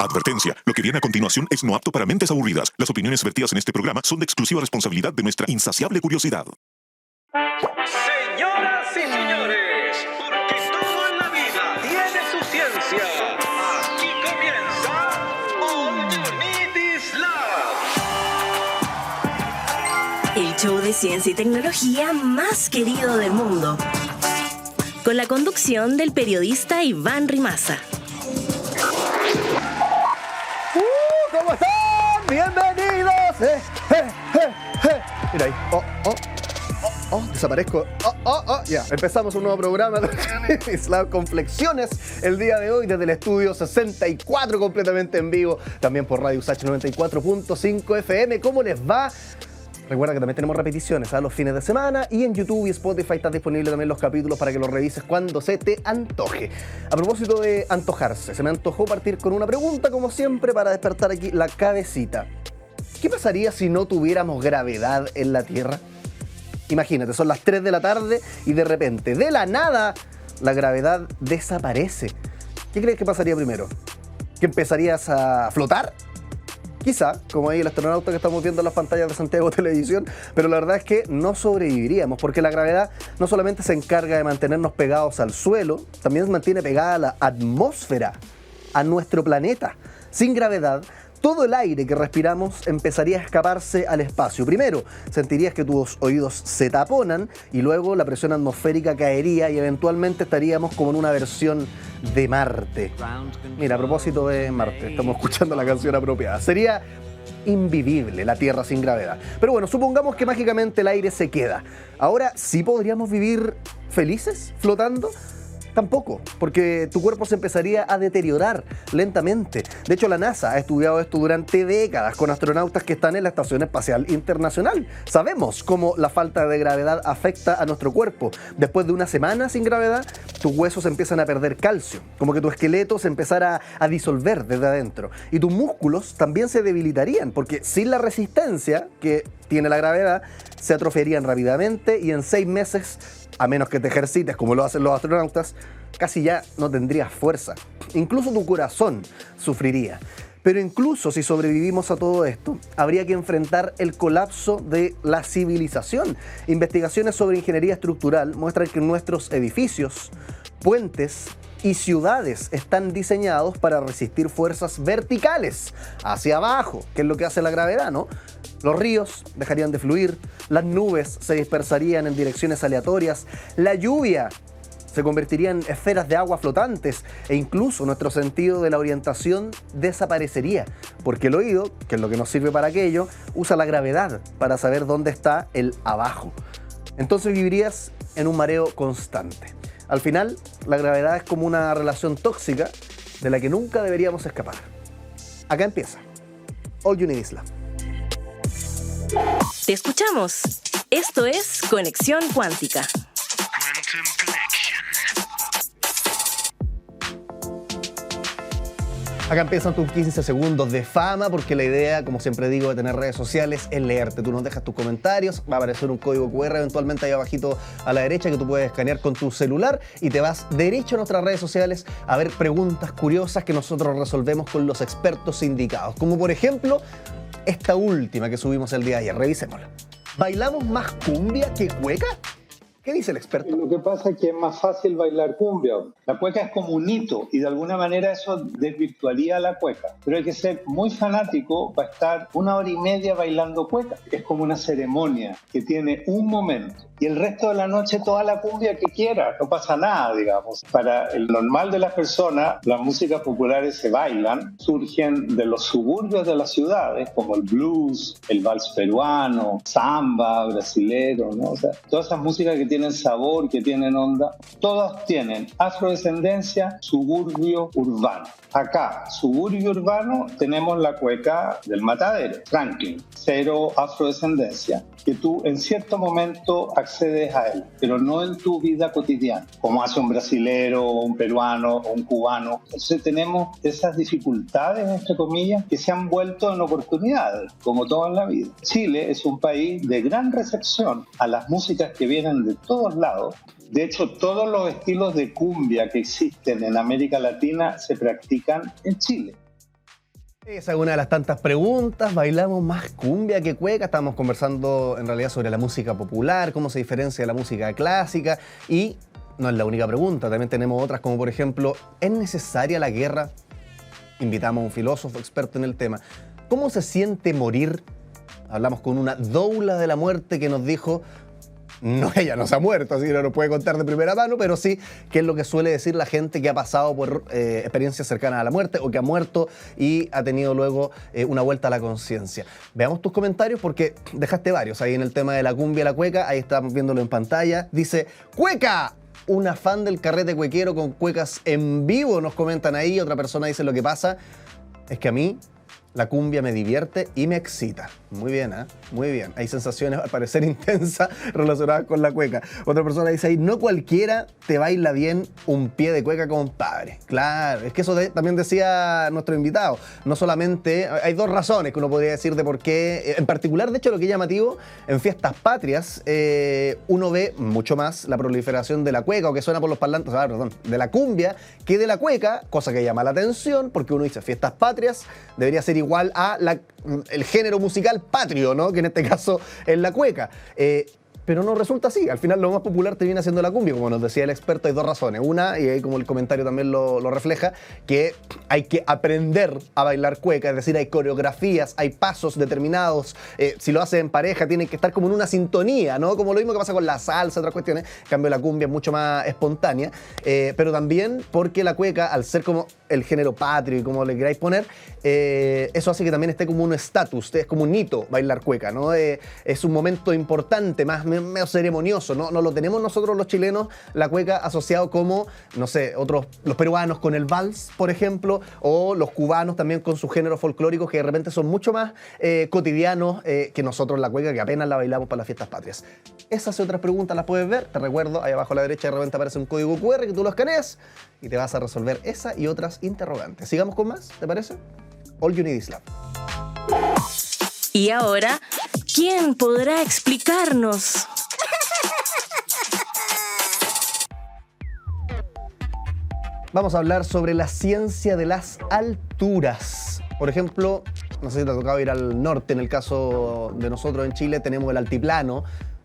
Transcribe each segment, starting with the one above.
Advertencia, lo que viene a continuación es no apto para mentes aburridas. Las opiniones vertidas en este programa son de exclusiva responsabilidad de nuestra insaciable curiosidad. Señoras y señores, porque todo en la vida tiene su ciencia. Aquí comienza All You Need Is Love. El show de ciencia y tecnología más querido del mundo. Con la conducción del periodista Iván Rimaza. ¿Cómo están? ¡Bienvenidos! Mira ahí. Desaparezco. Ya. Empezamos un nuevo programa de Islam con flexiones el día de hoy desde el estudio 64 completamente en vivo. También por Radio USACH 94.5 FM. ¿Cómo les va? Recuerda que también tenemos repeticiones a los fines de semana y en YouTube y Spotify están disponibles también los capítulos para que los revises cuando se te antoje. A propósito de antojarse, se me antojó partir con una pregunta como siempre para despertar aquí la cabecita. ¿Qué pasaría si no tuviéramos gravedad en la Tierra? Imagínate, son las 3 de la tarde y de repente, de la nada, la gravedad desaparece. ¿Qué crees que pasaría primero? ¿Que empezarías a flotar? Quizá, como ahí el astronauta que estamos viendo en las pantallas de Santiago Televisión, pero la verdad es que no sobreviviríamos, porque la gravedad no solamente se encarga de mantenernos pegados al suelo, también mantiene pegada a la atmósfera, a nuestro planeta. Sin gravedad, todo el aire que respiramos empezaría a escaparse al espacio. Primero, sentirías que tus oídos se taponan y luego la presión atmosférica caería y eventualmente estaríamos como en una versión de Marte. Mira, a propósito de Marte, estamos escuchando la canción apropiada. Sería invivible la Tierra sin gravedad. Pero bueno, supongamos que mágicamente el aire se queda. Ahora, ¿sí podríamos vivir felices flotando? Tampoco, porque tu cuerpo se empezaría a deteriorar lentamente. De hecho, la NASA ha estudiado esto durante décadas con astronautas que están en la Estación Espacial Internacional. Sabemos cómo la falta de gravedad afecta a nuestro cuerpo. Después de una semana sin gravedad, tus huesos empiezan a perder calcio, como que tu esqueleto se empezara a disolver desde adentro. Y tus músculos también se debilitarían, porque sin la resistencia que tiene la gravedad, se atrofiarían rápidamente y en 6 meses, a menos que te ejercites como lo hacen los astronautas, casi ya no tendrías fuerza. Incluso tu corazón sufriría. Pero incluso si sobrevivimos a todo esto, habría que enfrentar el colapso de la civilización. Investigaciones sobre ingeniería estructural muestran que nuestros edificios, puentes y ciudades están diseñados para resistir fuerzas verticales hacia abajo, que es lo que hace la gravedad, ¿no? Los ríos dejarían de fluir, las nubes se dispersarían en direcciones aleatorias, la lluvia se convertiría en esferas de agua flotantes e incluso nuestro sentido de la orientación desaparecería, porque el oído, que es lo que nos sirve para aquello, usa la gravedad para saber dónde está el abajo. Entonces vivirías en un mareo constante. Al final, la gravedad es como una relación tóxica de la que nunca deberíamos escapar. Acá empieza All You Need Is Love. Te escuchamos. Esto es Conexión Cuántica. Acá empiezan tus 15 segundos de fama, porque la idea, como siempre digo, de tener redes sociales es leerte. Tú nos dejas tus comentarios, va a aparecer un código QR eventualmente ahí abajito a la derecha que tú puedes escanear con tu celular y te vas derecho a nuestras redes sociales a ver preguntas curiosas que nosotros resolvemos con los expertos indicados. Como por ejemplo, esta última que subimos el día de ayer. Revisémosla. ¿Bailamos más cumbia que cueca? ¿Qué dice el experto? Lo que pasa es que es más fácil bailar cumbia. La cueca es como un hito y de alguna manera eso desvirtuaría a la cueca. Pero hay que ser muy fanático para estar 1 hora y media bailando cueca. Es como una ceremonia que tiene un momento y el resto de la noche toda la cumbia que quiera. No pasa nada, digamos. Para el normal de las personas, las músicas populares se bailan, surgen de los suburbios de las ciudades, como el blues, el vals peruano, samba, brasilero, ¿no? O sea, todas esas músicas que tienen sabor, que tienen onda, todas tienen afrodescendencia, suburbio urbano. Acá, suburbio urbano, tenemos la cueca del matadero, Franklin, cero afrodescendencia, que tú en cierto momento accedes a él, pero no en tu vida cotidiana, como hace un brasilero, un peruano o un cubano. Entonces tenemos esas dificultades, entre comillas, que se han vuelto en oportunidades, como todo en la vida. Chile es un país de gran recepción a las músicas que vienen de todos lados. De hecho, todos los estilos de cumbia que existen en América Latina se practican en Chile. Esa es una de las tantas preguntas. ¿Bailamos más cumbia que cueca? Estamos conversando en realidad sobre la música popular, cómo se diferencia de la música clásica. Y no es la única pregunta, también tenemos otras como por ejemplo, ¿es necesaria la guerra? Invitamos a un filósofo experto en el tema. ¿Cómo se siente morir? Hablamos con una doula de la muerte que nos dijo... No, ella no se ha muerto, así que no nos puede contar de primera mano, pero sí qué es lo que suele decir la gente que ha pasado por experiencias cercanas a la muerte o que ha muerto y ha tenido luego una vuelta a la conciencia. Veamos tus comentarios porque dejaste varios ahí en el tema de la cumbia y la cueca. Ahí estamos viéndolo en pantalla. Dice, ¡cueca! Una fan del carrete cuequero con cuecas en vivo, nos comentan ahí. Otra persona dice, lo que pasa es que a mí la cumbia me divierte y me excita. Muy bien, ¿eh? Muy bien. Hay sensaciones al parecer intensas relacionadas con la cueca. Otra persona dice ahí, no cualquiera te baila bien un pie de cueca, compadre. Claro, es que eso también decía nuestro invitado. No solamente, hay dos razones que uno podría decir de por qué. En particular, de hecho, lo que es llamativo, en fiestas patrias, uno ve mucho más la proliferación de la cueca o que suena por los parlantes, de la cumbia que de la cueca, cosa que llama la atención porque uno dice fiestas patrias, debería ser igual a el género musical patrio, ¿no? Que en este caso es la cueca. Pero no resulta así. Al final lo más popular termina siendo la cumbia. Como nos decía el experto, hay dos razones. Una, y ahí como el comentario también lo refleja, que hay que aprender a bailar cueca. Es decir, hay coreografías, hay pasos determinados. Si lo haces en pareja, tienen que estar como en una sintonía, ¿no? Como lo mismo que pasa con la salsa, otras cuestiones. En cambio, la cumbia es mucho más espontánea. Pero también porque la cueca, al ser como el género patrio y como le queráis poner, eso hace que también esté como un estatus, es como un hito bailar cueca, ¿no? Es un momento importante, más medio ceremonioso, ¿no? No lo tenemos nosotros los chilenos, la cueca asociado como, no sé, los peruanos con el vals, por ejemplo, o los cubanos también con sus géneros folclóricos que de repente son mucho más cotidianos que nosotros la cueca, que apenas la bailamos para las fiestas patrias. Esas y otras preguntas las puedes ver, te recuerdo, ahí abajo a la derecha de repente aparece un código QR que tú lo escaneas y te vas a resolver esa y otras interrogantes. Sigamos con más, ¿te parece? All You Need Is Love. Y ahora, ¿quién podrá explicarnos? Vamos a hablar sobre la ciencia de las alturas. Por ejemplo, no sé si te ha tocado ir al norte, en el caso de nosotros en Chile tenemos el altiplano.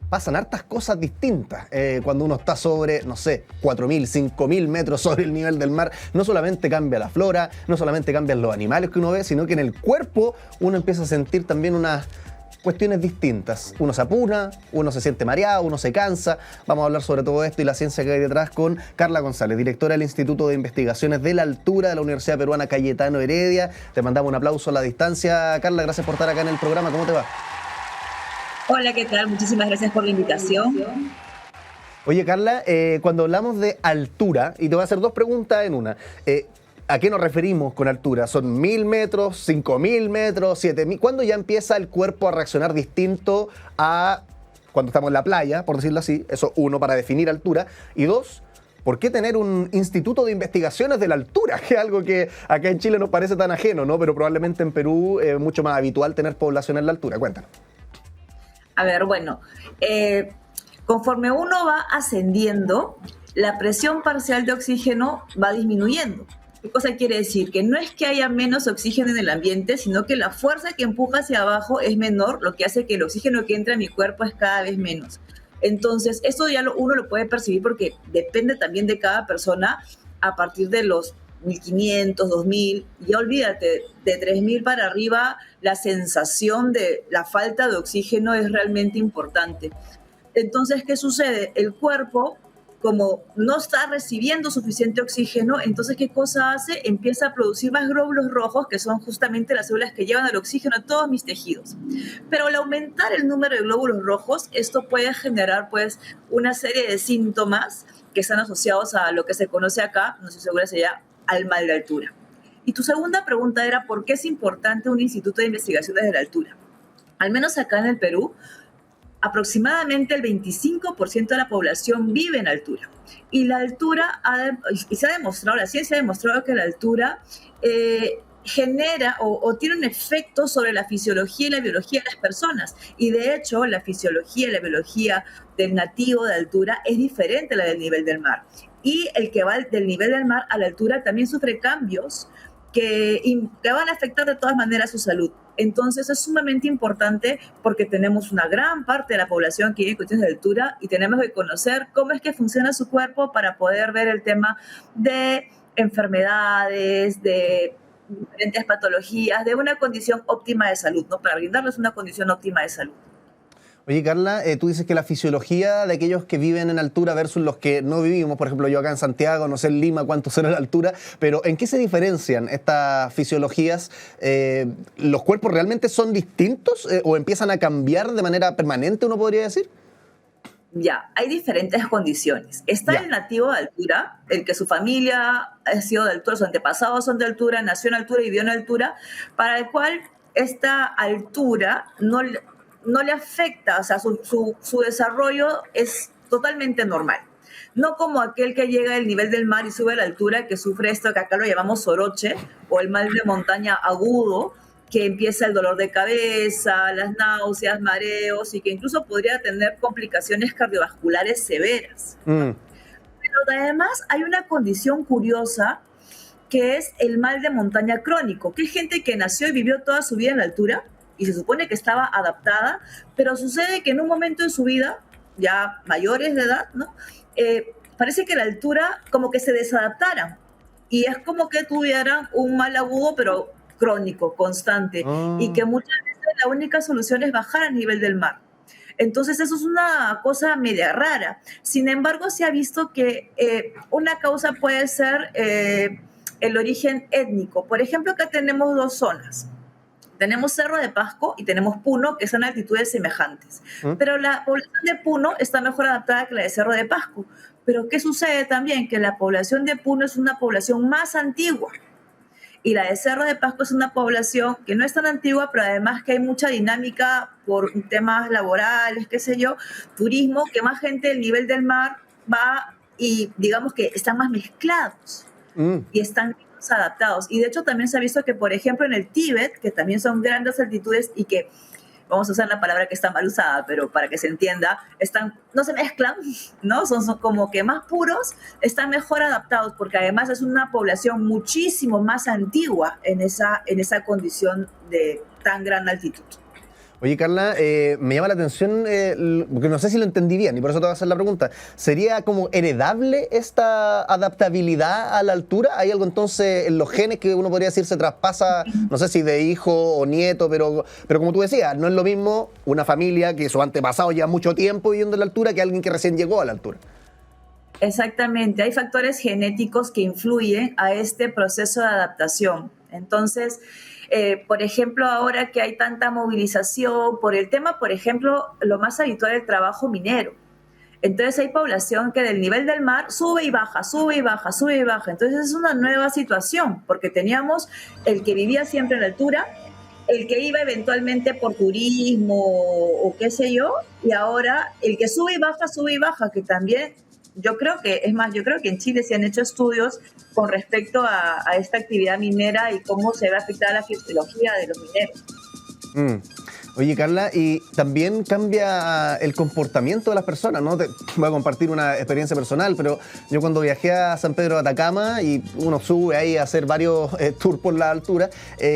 Pasan hartas cosas distintas cuando uno está sobre, no sé, 4.000, 5.000 metros sobre el nivel del mar. No solamente cambia la flora, no solamente cambian los animales que uno ve, sino que en el cuerpo uno empieza a sentir también unas cuestiones distintas. Uno se apura, uno se siente mareado, uno se cansa. Vamos a hablar sobre todo esto y la ciencia que hay detrás con Carla González, directora del Instituto de Investigaciones de la Altura de la Universidad Peruana Cayetano Heredia. Te mandamos un aplauso a la distancia. Carla, gracias por estar acá en el programa. ¿Cómo te va? Hola, ¿qué tal? Muchísimas gracias por la invitación. Oye, Carla, cuando hablamos de altura, y te voy a hacer dos preguntas en una. ¿A qué nos referimos con altura? ¿Son 1.000 metros, 5.000 metros, 7.000? ¿Cuándo ya empieza el cuerpo a reaccionar distinto a cuando estamos en la playa, por decirlo así? Eso, uno, para definir altura. Y dos, ¿por qué tener un instituto de investigaciones de la altura? Que es algo que acá en Chile nos parece tan ajeno, ¿no? Pero probablemente en Perú es mucho más habitual tener población en la altura. Cuéntanos. A ver, bueno, conforme uno va ascendiendo, la presión parcial de oxígeno va disminuyendo. ¿Qué cosa quiere decir? Que no es que haya menos oxígeno en el ambiente, sino que la fuerza que empuja hacia abajo es menor, lo que hace que el oxígeno que entra a mi cuerpo es cada vez menos. Entonces, eso ya uno lo puede percibir porque depende también de cada persona a partir de los 1.500, 2.000, ya olvídate, de 3.000 para arriba, la sensación de la falta de oxígeno es realmente importante. Entonces, ¿qué sucede? El cuerpo, como no está recibiendo suficiente oxígeno, entonces, ¿qué cosa hace? Empieza a producir más glóbulos rojos, que son justamente las células que llevan el oxígeno a todos mis tejidos. Pero al aumentar el número de glóbulos rojos, esto puede generar, pues, una serie de síntomas que están asociados a lo que se conoce acá, no estoy segura si ya, al mal de altura. Y tu segunda pregunta era, ¿por qué es importante un instituto de investigaciones de la altura? Al menos acá en el Perú, aproximadamente el 25% de la población vive en altura. Y la altura, se ha demostrado, la ciencia ha demostrado que la altura genera o tiene un efecto sobre la fisiología y la biología de las personas. Y de hecho, la fisiología y la biología del nativo de altura es diferente a la del nivel del mar. Y el que va del nivel del mar a la altura también sufre cambios que van a afectar de todas maneras su salud. Entonces es sumamente importante porque tenemos una gran parte de la población que vive en cuestiones de altura y tenemos que conocer cómo es que funciona su cuerpo para poder ver el tema de enfermedades, de diferentes patologías, de una condición óptima de salud, ¿no? Para brindarles una condición óptima de salud. Oye, Carla, tú dices que la fisiología de aquellos que viven en altura versus los que no vivimos, por ejemplo, yo acá en Santiago, no sé en Lima cuánto será la altura, pero ¿en qué se diferencian estas fisiologías? ¿Los cuerpos realmente son distintos o empiezan a cambiar de manera permanente, uno podría decir? Ya, hay diferentes condiciones. Está el nativo de altura, el que su familia ha sido de altura, sus antepasados son de altura, nació en altura y vivió en altura, para el cual esta altura no le afecta, o sea, su desarrollo es totalmente normal. No como aquel que llega al nivel del mar y sube a la altura, que sufre esto que acá lo llamamos soroche, o el mal de montaña agudo, que empieza el dolor de cabeza, las náuseas, mareos, y que incluso podría tener complicaciones cardiovasculares severas. Pero además hay una condición curiosa, que es el mal de montaña crónico, que es gente que nació y vivió toda su vida en la altura, y se supone que estaba adaptada, pero sucede que en un momento de su vida, ya mayores de edad, ¿no? Parece que la altura como que se desadaptaran, y es como que tuvieran un mal agudo, pero crónico, constante, y que muchas veces la única solución es bajar al nivel del mar. Entonces eso es una cosa media rara. Sin embargo, se ha visto que una causa puede ser el origen étnico. Por ejemplo, acá tenemos dos zonas. Tenemos Cerro de Pasco y tenemos Puno, que son altitudes semejantes. Pero la población de Puno está mejor adaptada que la de Cerro de Pasco. Pero ¿qué sucede también? Que la población de Puno es una población más antigua. Y la de Cerro de Pasco es una población que no es tan antigua, pero además que hay mucha dinámica por temas laborales, qué sé yo, turismo, que más gente del nivel del mar va y digamos que están más mezclados y están menos adaptados. Y de hecho también se ha visto que, por ejemplo, en el Tíbet, que también son grandes altitudes y que, vamos a usar la palabra que está mal usada, pero para que se entienda, no se mezclan, ¿no? Son como que más puros, están mejor adaptados, porque además es una población muchísimo más antigua en esa condición de tan gran altitud. Oye, Carla, me llama la atención, porque no sé si lo entendí bien, y por eso te voy a hacer la pregunta. ¿Sería como heredable esta adaptabilidad a la altura? ¿Hay algo entonces en los genes que uno podría decir se traspasa, no sé si de hijo o nieto, pero como tú decías, no es lo mismo una familia que sus antepasados llevan mucho tiempo viviendo en la altura que alguien que recién llegó a la altura? Exactamente, hay factores genéticos que influyen a este proceso de adaptación. Entonces, por ejemplo, ahora que hay tanta movilización por el tema, por ejemplo, lo más habitual es el trabajo minero. Entonces hay población que del nivel del mar sube y baja, sube y baja, sube y baja. Entonces es una nueva situación, porque teníamos el que vivía siempre en la altura, el que iba eventualmente por turismo o qué sé yo, y ahora el que sube y baja, que también yo creo que en Chile se han hecho estudios con respecto a esta actividad minera y cómo se va a afectar a la fisiología de los mineros. Oye, Carla, y también cambia el comportamiento de las personas, ¿no? Voy a compartir una experiencia personal, pero yo cuando viajé a San Pedro de Atacama y uno sube ahí a hacer varios tours por la altura,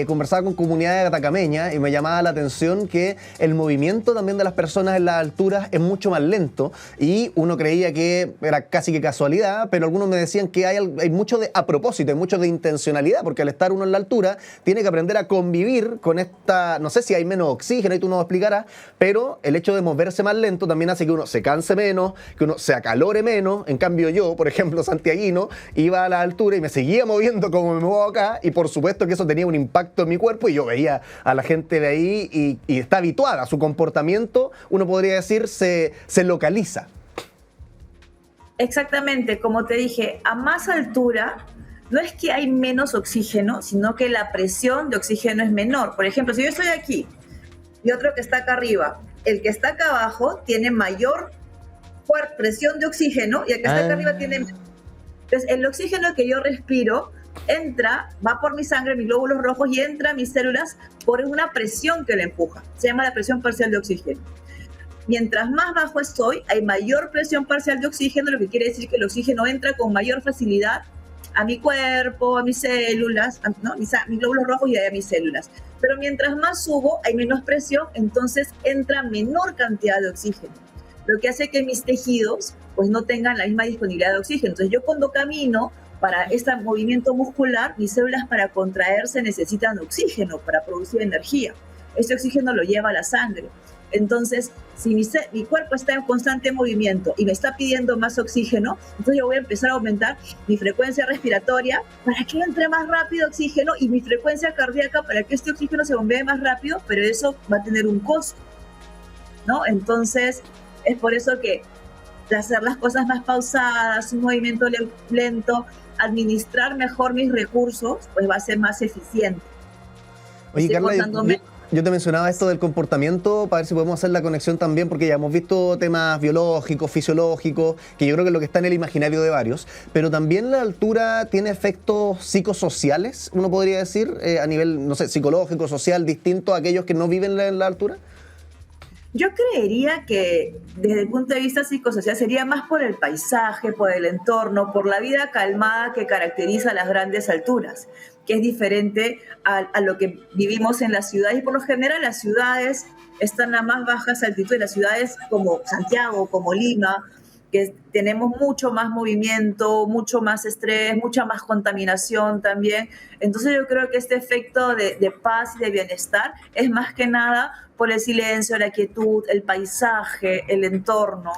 conversaba con comunidades atacameñas y me llamaba la atención que el movimiento también de las personas en las alturas es mucho más lento y uno creía que era casi que casualidad, pero algunos me decían que hay mucho a propósito, hay mucho de intencionalidad, porque al estar uno en la altura tiene que aprender a convivir con esta, no sé si hay menos oxígeno, y tú nos lo explicarás, pero el hecho de moverse más lento también hace que uno se canse menos, que uno se acalore menos. En cambio yo, por ejemplo, santiaguino, iba a la altura y me seguía moviendo como me muevo acá, y por supuesto que eso tenía un impacto en mi cuerpo, y yo veía a la gente de ahí y está habituada, su comportamiento, uno podría decir, se localiza. Exactamente, como te dije, a más altura no es que hay menos oxígeno, sino que la presión de oxígeno es menor. Por ejemplo, si yo estoy aquí y otro que está acá arriba, el que está acá abajo tiene mayor presión de oxígeno y el que está acá arriba tiene menos. Entonces, el oxígeno que yo respiro va por mi sangre, mis glóbulos rojos, y entra a mis células por una presión que le empuja. Se llama la presión parcial de oxígeno. Mientras más bajo estoy, hay mayor presión parcial de oxígeno, lo que quiere decir que el oxígeno entra con mayor facilidad a mi cuerpo, a mis células, ¿no? mis glóbulos rojos y a mis células. Pero mientras más subo, hay menos presión, entonces entra menor cantidad de oxígeno, lo que hace que mis tejidos pues no tengan la misma disponibilidad de oxígeno. Entonces yo cuando camino, para este movimiento muscular, mis células para contraerse necesitan oxígeno para producir energía. Ese oxígeno lo lleva a la sangre. Entonces, si mi cuerpo está en constante movimiento y me está pidiendo más oxígeno, entonces yo voy a empezar a aumentar mi frecuencia respiratoria para que entre más rápido oxígeno y mi frecuencia cardíaca para que este oxígeno se bombee más rápido, pero eso va a tener un costo, ¿no? Entonces, es por eso que hacer las cosas más pausadas, un movimiento lento, administrar mejor mis recursos, pues va a ser más eficiente. Oye, Carla, yo te mencionaba esto del comportamiento para ver si podemos hacer la conexión también, porque ya hemos visto temas biológicos, fisiológicos, que yo creo que es lo que está en el imaginario de varios, pero también la altura tiene efectos psicosociales, uno podría decir, a nivel, no sé, psicológico, social, distinto a aquellos que no viven en la altura. Yo creería que desde el punto de vista psicosocial sería más por el paisaje, por el entorno, por la vida calmada que caracteriza las grandes alturas, que es diferente a lo que vivimos en las ciudades. Y por lo general las ciudades están a más bajas altitudes, las ciudades como Santiago, como Lima, que tenemos mucho más movimiento, mucho más estrés, mucha más contaminación también. Entonces yo creo que este efecto de paz y de bienestar es más que nada por el silencio, la quietud, el paisaje, el entorno.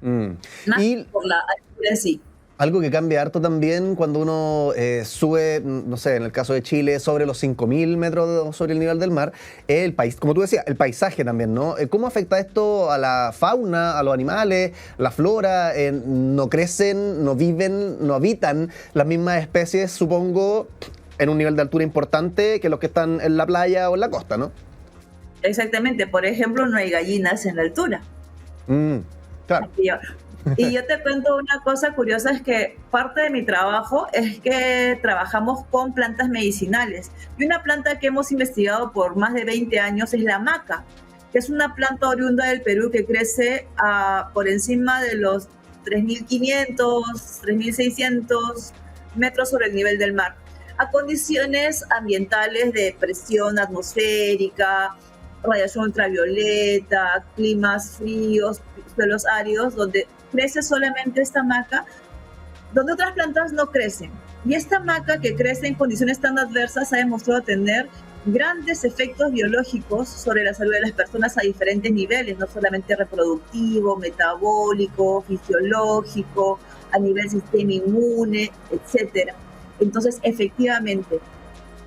Más y por la altura en sí. Algo que cambia harto también cuando uno sube, no sé, en el caso de Chile, sobre los 5.000 metros sobre el nivel del mar, el país, como tú decías, el paisaje también, ¿no? ¿Cómo afecta esto a la fauna, a los animales, la flora? ¿No crecen, no viven, no habitan las mismas especies, supongo, en un nivel de altura importante que los que están en la playa o en la costa, ¿no? Exactamente. Por ejemplo, no hay gallinas en la altura. Claro. Y yo te cuento una cosa curiosa, es que parte de mi trabajo es que trabajamos con plantas medicinales. Y una planta que hemos investigado por más de 20 años es la maca, que es una planta oriunda del Perú que crece por encima de los 3.500, 3.600 metros sobre el nivel del mar, a condiciones ambientales de presión atmosférica, radiación ultravioleta, climas fríos, suelos áridos, donde crece solamente esta maca, donde otras plantas no crecen. Y esta maca, que crece en condiciones tan adversas, ha demostrado tener grandes efectos biológicos sobre la salud de las personas a diferentes niveles, no solamente reproductivo, metabólico, fisiológico, a nivel sistema inmune, etc. Entonces, efectivamente,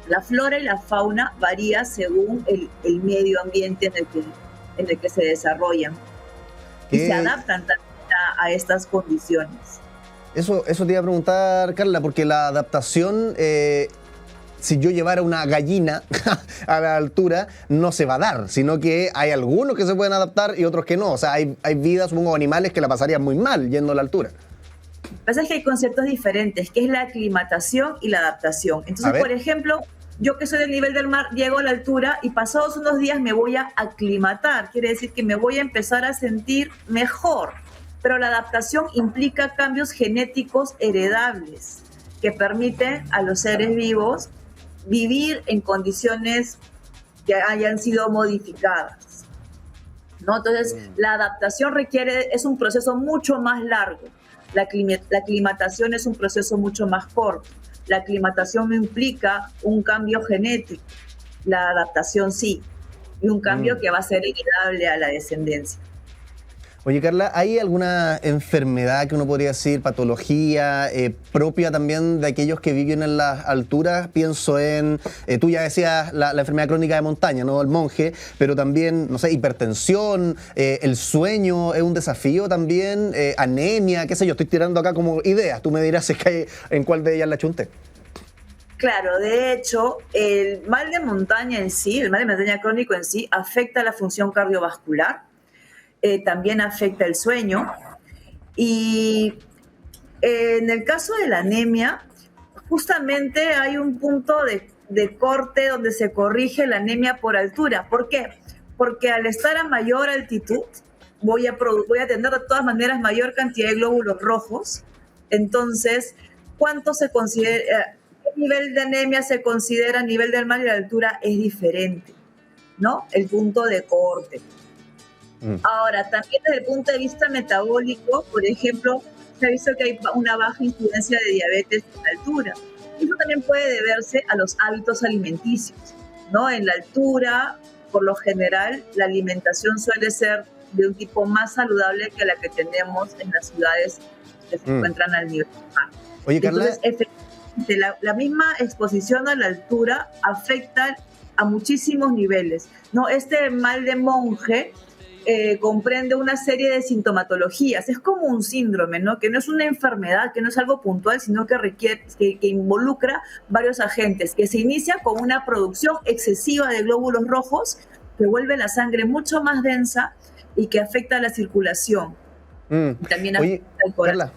la flora y la fauna varía según el medio ambiente en el que se desarrollan y se adaptan también a estas condiciones. Eso te iba a preguntar, Carla, porque la adaptación, si yo llevara una gallina a la altura, no se va a dar, sino que hay algunos que se pueden adaptar y otros que no. O sea, hay vidas, supongo, animales que la pasarían muy mal yendo a la altura. Lo que pasa es que hay conceptos diferentes, que es la aclimatación y la adaptación. Entonces, por ejemplo, yo que soy del nivel del mar, llego a la altura y pasados unos días me voy a aclimatar. Quiere decir que me voy a empezar a sentir mejor. Pero la adaptación implica cambios genéticos heredables que permiten a los seres vivos vivir en condiciones que hayan sido modificadas, ¿no? Entonces, la adaptación es un proceso mucho más largo. La aclimatación es un proceso mucho más corto. La aclimatación no implica un cambio genético, la adaptación sí, y un cambio que va a ser heredable a la descendencia. Oye, Carla, ¿hay alguna enfermedad que uno podría decir, patología propia también de aquellos que viven en las alturas? Pienso en, tú ya decías, la enfermedad crónica de montaña, ¿no? El monje, pero también, no sé, hipertensión, el sueño es un desafío también, anemia, qué sé yo, estoy tirando acá como ideas. Tú me dirás si es que hay, en cuál de ellas la chunté. Claro, de hecho, el mal de montaña en sí, el mal de montaña crónico en sí, afecta la función cardiovascular, también afecta el sueño. Y en el caso de la anemia, justamente hay un punto de corte donde se corrige la anemia por altura. ¿Por qué? Porque al estar a mayor altitud voy a tener de todas maneras mayor cantidad de glóbulos rojos. Entonces cuánto se considera, qué nivel de anemia se considera a nivel del mar, y la altura es diferente, ¿no? El punto de corte. Ahora, también desde el punto de vista metabólico, por ejemplo, se ha visto que hay una baja incidencia de diabetes en la altura. Eso también puede deberse a los hábitos alimenticios, ¿no? En la altura, por lo general, la alimentación suele ser de un tipo más saludable que la que tenemos en las ciudades que se encuentran al nivel del mar. Oye, Carla. Entonces, efectivamente, la misma exposición a la altura afecta a muchísimos niveles, ¿no? Este mal de monje comprende una serie de sintomatologías. Es como un síndrome, ¿no? Que no es una enfermedad, que no es algo puntual, sino que requiere, que involucra varios agentes, que se inicia con una producción excesiva de glóbulos rojos que vuelve la sangre mucho más densa y que afecta a la circulación. También afecta al corazón.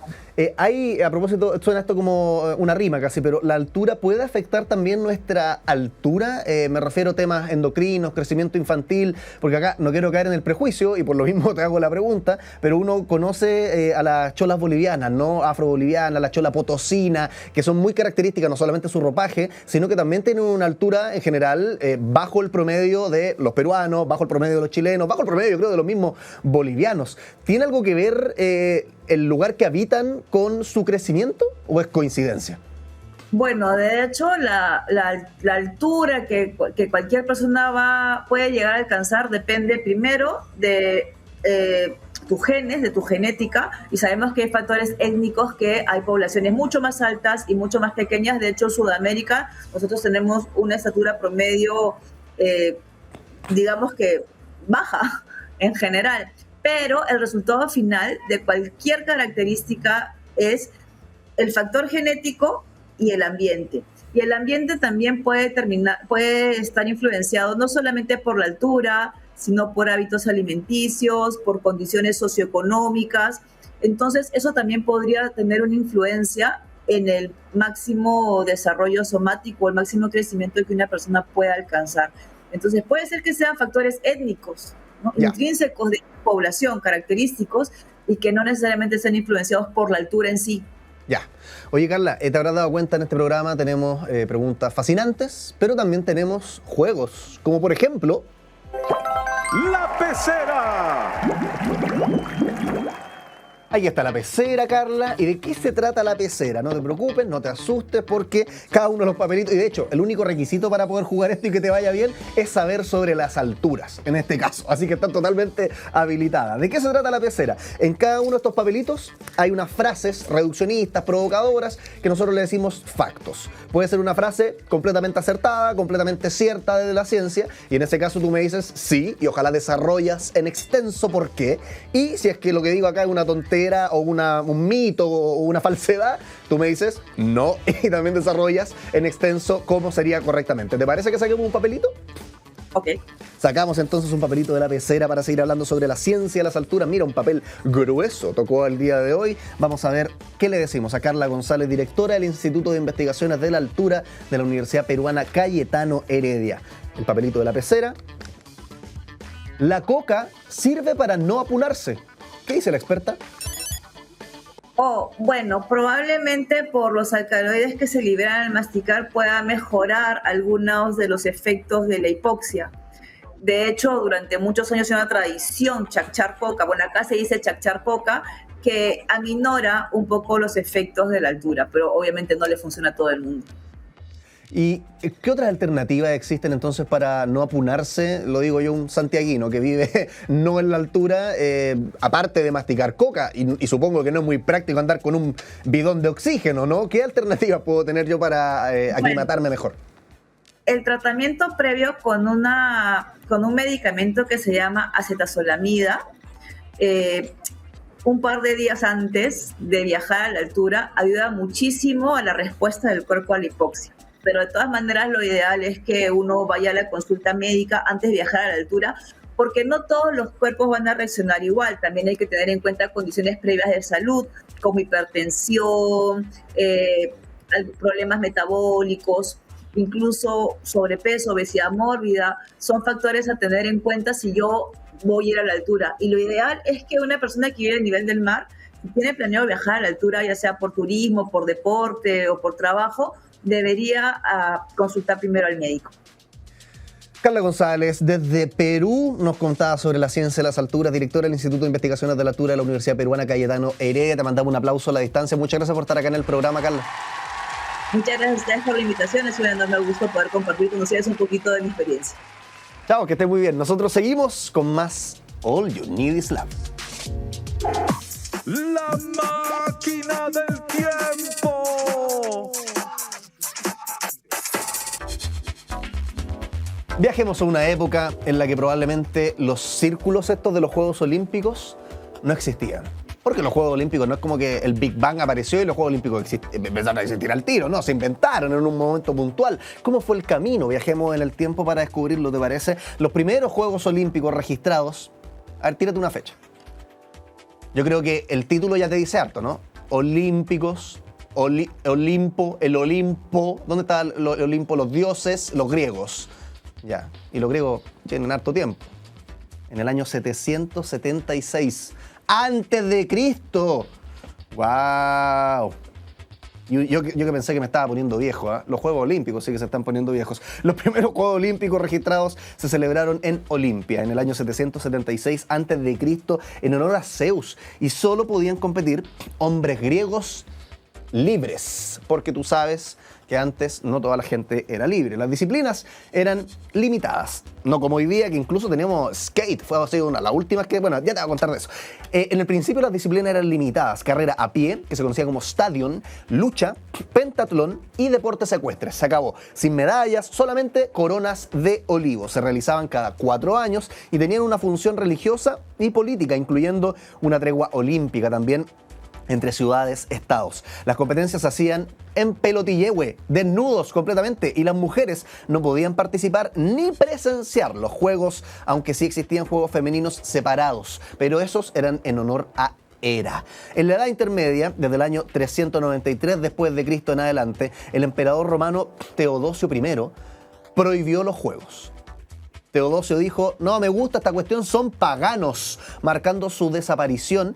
Carla, a propósito, suena esto como una rima casi, pero ¿la altura puede afectar también nuestra altura? Me refiero a temas endocrinos, crecimiento infantil, porque acá no quiero caer en el prejuicio y por lo mismo te hago la pregunta, pero uno conoce a las cholas bolivianas, ¿no? Afrobolivianas, la chola potosina, que son muy características, no solamente su ropaje, sino que también tienen una altura en general bajo el promedio de los peruanos, bajo el promedio de los chilenos, bajo el promedio, creo, de los mismos bolivianos. ¿Tiene algo que ver el lugar que habitan con su crecimiento o es coincidencia? Bueno, de hecho, la altura que cualquier persona puede llegar a alcanzar depende primero de tus genes, de tu genética, y sabemos que hay factores étnicos, que hay poblaciones mucho más altas y mucho más pequeñas. De hecho, en Sudamérica nosotros tenemos una estatura promedio, digamos que baja en general. Pero el resultado final de cualquier característica es el factor genético y el ambiente. Y el ambiente también puede estar influenciado no solamente por la altura, sino por hábitos alimenticios, por condiciones socioeconómicas. Entonces, eso también podría tener una influencia en el máximo desarrollo somático, el máximo crecimiento que una persona pueda alcanzar. Entonces, puede ser que sean factores étnicos, ¿no? Intrínsecos de población, característicos, y que no necesariamente sean influenciados por la altura en sí. Ya. Oye, Carla, te habrás dado cuenta, en este programa tenemos preguntas fascinantes, pero también tenemos juegos, como por ejemplo... ¡La Pecera! Ahí está la pecera, Carla. ¿Y de qué se trata la pecera? No te preocupes, no te asustes, porque cada uno de los papelitos... Y de hecho, el único requisito para poder jugar esto y que te vaya bien es saber sobre las alturas, en este caso. Así que están totalmente habilitadas. ¿De qué se trata la pecera? En cada uno de estos papelitos hay unas frases reduccionistas, provocadoras, que nosotros le decimos factos. Puede ser una frase completamente acertada, completamente cierta desde la ciencia, y en ese caso tú me dices sí, y ojalá desarrollas en extenso por qué. Y si es que lo que digo acá es una tontería o un mito o una falsedad, tú me dices no, y también desarrollas en extenso cómo sería correctamente. ¿Te parece que saquemos un papelito? Ok. Sacamos entonces un papelito de la pecera para seguir hablando sobre la ciencia de las alturas. Mira, un papel grueso tocó el día de hoy. Vamos a ver qué le decimos a Carla González, directora del Instituto de Investigaciones de la Altura de la Universidad Peruana Cayetano Heredia. El papelito de la pecera. La coca sirve para no apunarse. ¿Qué dice la experta? Bueno, probablemente por los alcaloides que se liberan al masticar pueda mejorar algunos de los efectos de la hipoxia. De hecho, durante muchos años hay una tradición, chachar coca. Bueno, acá se dice chachar coca, que aminora un poco los efectos de la altura, pero obviamente no le funciona a todo el mundo. ¿Y qué otras alternativas existen entonces para no apunarse? Lo digo yo, un santiaguino que vive no en la altura, aparte de masticar coca, y supongo que no es muy práctico andar con un bidón de oxígeno, ¿no? ¿Qué alternativas puedo tener yo para aclimatarme mejor? El tratamiento previo con un medicamento que se llama acetazolamida, un par de días antes de viajar a la altura, ayuda muchísimo a la respuesta del cuerpo a la hipoxia. Pero de todas maneras lo ideal es que uno vaya a la consulta médica antes de viajar a la altura, porque no todos los cuerpos van a reaccionar igual. También hay que tener en cuenta condiciones previas de salud, como hipertensión, problemas metabólicos, incluso sobrepeso, obesidad mórbida. Son factores a tener en cuenta si yo voy a ir a la altura. Y lo ideal es que una persona que vive a nivel del mar tiene planeado viajar a la altura, ya sea por turismo, por deporte o por trabajo, debería consultar primero al médico. Carla González, desde Perú, nos contaba sobre la ciencia de las alturas, directora del Instituto de Investigaciones de la Altura de la Universidad Peruana Cayetano Heredia. Te mandamos un aplauso a la distancia. Muchas gracias por estar acá en el programa, Carla. Muchas gracias a ustedes por la invitación. Es un enorme gusto poder compartir con ustedes un poquito de mi experiencia. Chao, que estés muy bien. Nosotros seguimos con más All You Need Is Love. La máquina del tiempo. Viajemos a una época en la que probablemente los círculos estos de los Juegos Olímpicos no existían. Porque los Juegos Olímpicos no es como que el Big Bang apareció y los Juegos Olímpicos empezaron a existir al tiro, no, se inventaron en un momento puntual. ¿Cómo fue el camino? Viajemos en el tiempo para descubrirlo, ¿te parece? Los primeros Juegos Olímpicos registrados... A ver, tírate una fecha. Yo creo que el título ya te dice harto, ¿no? Olímpicos, Olimpo, el Olimpo. ¿Dónde está el Olimpo? Los dioses, los griegos. Ya, y los griegos tienen harto tiempo. En el año 776 antes de Cristo. ¡Wow! Yo que pensé que me estaba poniendo viejo, ¿eh? Los Juegos Olímpicos sí que se están poniendo viejos. Los primeros Juegos Olímpicos registrados se celebraron en Olimpia en el año 776 antes de Cristo en honor a Zeus. Y solo podían competir hombres griegos libres, porque tú sabes que antes no toda la gente era libre. Las disciplinas eran limitadas, no como hoy día que incluso teníamos skate, fue así la última que, bueno, ya te voy a contar de eso. En el principio las disciplinas eran limitadas, carrera a pie, que se conocía como stadion, lucha, pentatlón y deportes ecuestres. Se acabó, sin medallas, solamente coronas de olivo. Se realizaban cada 4 años y tenían una función religiosa y política, incluyendo una tregua olímpica también entre ciudades, estados. Las competencias se hacían en pelotillehue, desnudos completamente, y las mujeres no podían participar ni presenciar los juegos, aunque sí existían juegos femeninos separados, pero esos eran en honor a Hera. En la Edad Intermedia, desde el año 393 después de Cristo en adelante, el emperador romano Teodosio I prohibió los juegos. Teodosio dijo, no me gusta esta cuestión, son paganos, marcando su desaparición.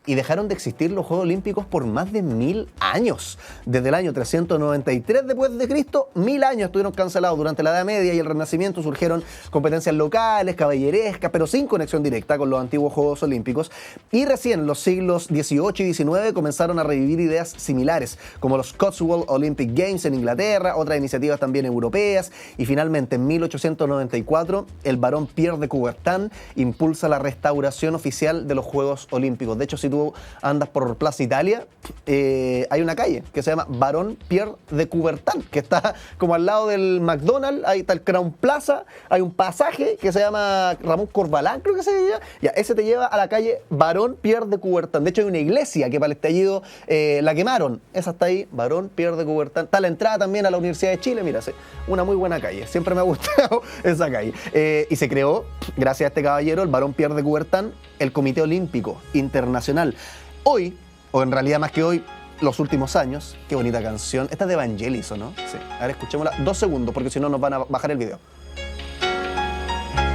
Y dejaron de existir los Juegos Olímpicos por más de 1000 años. Desde el año 393 después de Cristo, 1000 años estuvieron cancelados. Durante la Edad Media y el Renacimiento surgieron competencias locales, caballerescas, pero sin conexión directa con los antiguos Juegos Olímpicos. Y recién en los siglos XVIII y XIX comenzaron a revivir ideas similares, como los Cotswold Olympic Games en Inglaterra, otras iniciativas también europeas. Y finalmente, en 1894, el barón Pierre de Coubertin impulsa la restauración oficial de los Juegos Olímpicos. De hecho, si tú andas por Plaza Italia, hay una calle que se llama Barón Pierre de Coubertin, que está como al lado del McDonald's, ahí está el Crown Plaza, hay un pasaje que se llama Ramón Corbalán, creo que se llama, ya, ese te lleva a la calle Barón Pierre de Coubertin. De hecho hay una iglesia que para el estallido la quemaron, esa está ahí, Barón Pierre de Coubertin. Está la entrada también a la Universidad de Chile, mira, una muy buena calle, siempre me ha gustado esa calle. Y se creó, gracias a este caballero, el Barón Pierre de Coubertin, el Comité Olímpico Internacional. Hoy, o en realidad más que hoy, los últimos años, qué bonita canción. Esta es de Vangelis, ¿o no? Sí. A ver, escuchémosla 2 segundos, porque si no nos van a bajar el video.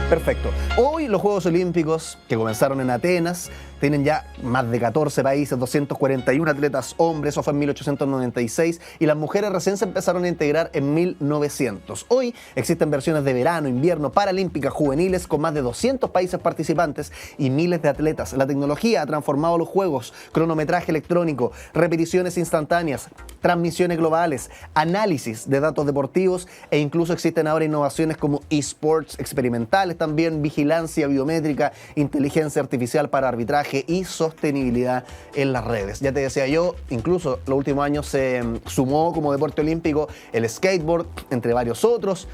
Perfecto. Hoy los Juegos Olímpicos, que comenzaron en Atenas, tienen ya más de 14 países, 241 atletas hombres, eso fue en 1896, y las mujeres recién se empezaron a integrar en 1900. Hoy existen versiones de verano, invierno, paralímpicas, juveniles, con más de 200 países participantes y miles de atletas. La tecnología ha transformado los juegos, cronometraje electrónico, repeticiones instantáneas, transmisiones globales, análisis de datos deportivos, e incluso existen ahora innovaciones como esports experimentales, también vigilancia biométrica, inteligencia artificial para arbitraje y sostenibilidad en las redes. Ya te decía yo, incluso los últimos años se sumó como deporte olímpico el skateboard, entre varios otros.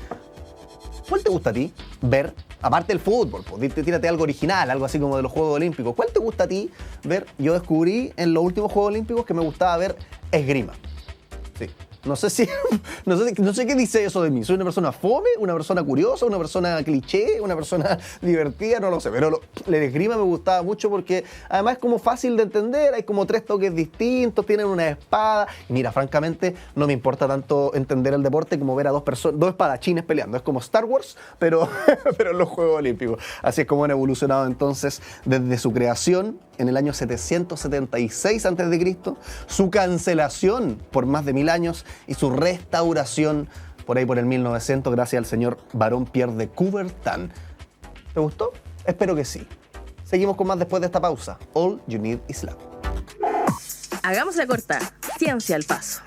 ¿Cuál te gusta a ti ver? Aparte del fútbol, pues, tírate algo original, algo así como de los Juegos Olímpicos. ¿Cuál te gusta a ti ver? Yo descubrí en los últimos Juegos Olímpicos que me gustaba ver esgrima. Sí. No sé qué dice eso de mí. ¿Soy una persona fome, una persona curiosa, una persona cliché, una persona divertida? No lo sé, pero el esgrima me gustaba mucho porque además es como fácil de entender, hay como 3 toques distintos, tienen una espada. Y mira, francamente, no me importa tanto entender el deporte como ver a dos espadachines peleando. Es como Star Wars, pero en los Juegos Olímpicos. Así es como han evolucionado entonces desde su creación en el año 776 a.C., su cancelación por más de 1000 años y su restauración por ahí por el 1900 gracias al señor Barón Pierre de Coubertin. ¿Te gustó? Espero que sí. Seguimos con más después de esta pausa. All You Need Is Love. Hagamos la corta. Ciencia al paso.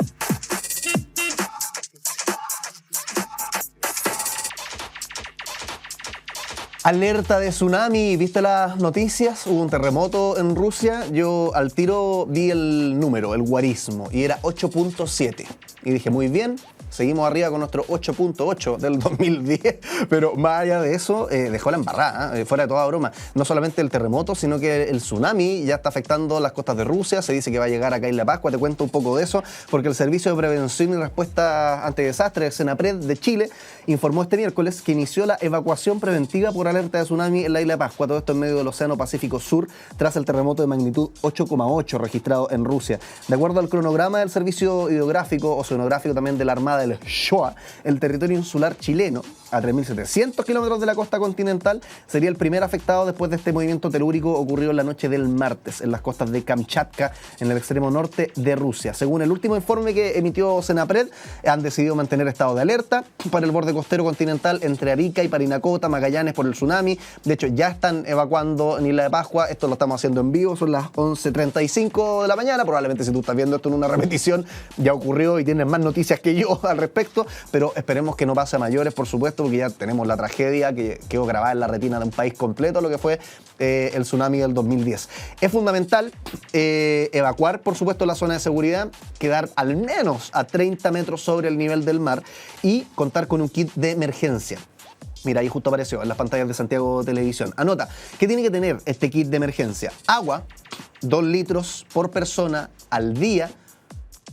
Alerta de tsunami, ¿viste las noticias? Hubo un terremoto en Rusia, yo al tiro vi el número, el guarismo, y era 8.7. Y dije, muy bien, seguimos arriba con nuestro 8.8 del 2010, pero más allá de eso, dejó la embarrada, fuera de toda broma. No solamente el terremoto, sino que el tsunami ya está afectando las costas de Rusia, se dice que va a llegar acá en La Pascua, te cuento un poco de eso, porque el Servicio de Prevención y Respuesta ante Desastres, Senapred de Chile, informó este miércoles que inició la evacuación preventiva por alerta de tsunami en la isla de Pascua, todo esto en medio del Océano Pacífico Sur, tras el terremoto de magnitud 8,8 registrado en Rusia. De acuerdo al cronograma del Servicio Hidrográfico, Oceanográfico también de la Armada del Shoah, el territorio insular chileno, a 3.700 kilómetros de la costa continental, sería el primer afectado después de este movimiento telúrico ocurrido en la noche del martes en las costas de Kamchatka, en el extremo norte de Rusia. Según el último informe que emitió Senapred, han decidido mantener estado de alerta para el borde costero continental entre Arica y Parinacota, Magallanes, por el tsunami. De hecho, ya están evacuando en Isla de Pascua. Esto lo estamos haciendo en vivo, son las 11:35 de la mañana. Probablemente si tú estás viendo esto en una repetición, ya ocurrió y tienes más noticias que yo al respecto, pero esperemos que no pase a mayores, por supuesto, porque ya tenemos la tragedia que quedó grabada en la retina de un país completo, lo que fue el tsunami del 2010. Es fundamental evacuar, por supuesto, la zona de seguridad, quedar al menos a 30 metros sobre el nivel del mar y contar con un kit de emergencia. Mira, ahí justo apareció en las pantallas de Santiago Televisión. Anota, ¿qué tiene que tener este kit de emergencia? Agua, 2 litros por persona al día.